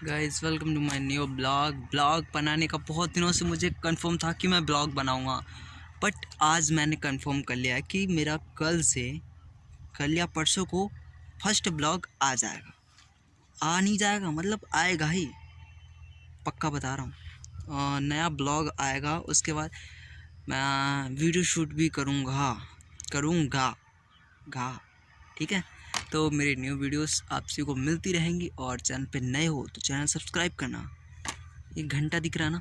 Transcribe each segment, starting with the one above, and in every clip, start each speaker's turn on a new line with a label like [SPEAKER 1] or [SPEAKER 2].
[SPEAKER 1] Guys welcome to my new blog बनाने का बहुत दिनों से मुझे कंफर्म था कि मैं ब्लॉग बनाऊंगा, बट आज मैंने कंफर्म कर लिया है कि मेरा कल या परसों को फर्स्ट ब्लॉग आ जाएगा। आ नहीं जाएगा मतलब आएगा ही, पक्का बता रहा हूँ। नया ब्लॉग आएगा, उसके बाद मैं वीडियो शूट भी करूँगा। ठीक है, तो मेरी न्यू वीडियोस आप सभी को मिलती रहेंगी। और चैनल पे नए हो तो चैनल सब्सक्राइब करना। एक घंटा दिख रहा ना,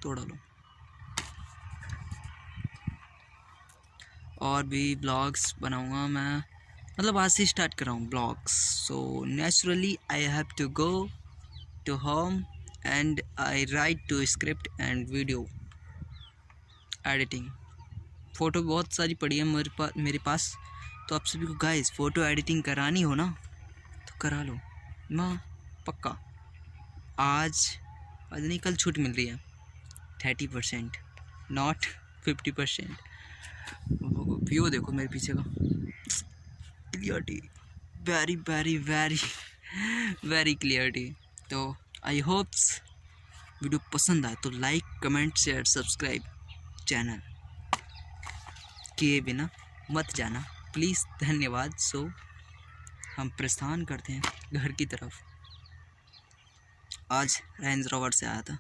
[SPEAKER 1] तोड़ा लो। और भी ब्लॉग्स बनाऊंगा मैं, मतलब आज से स्टार्ट कर रहा हूँ blogs. So naturally I have to go to home and I write to script and video editing. Photo बहुत सारी पड़ी है मेरे पास, तो आप सभी को गाइस फ़ोटो एडिटिंग करानी हो ना तो करा लो ना, पक्का। आज नहीं, कल छूट मिल रही है 30%, नॉट 50%। व्यू देखो मेरे पीछे का, clarity very very very very clarity. तो आई होप्स वीडियो पसंद आए तो like comment share subscribe channel किए बिना मत जाना प्लीज़, धन्यवाद। सो हम प्रस्थान करते हैं घर की तरफ। आज रेंज रोवर से आया था।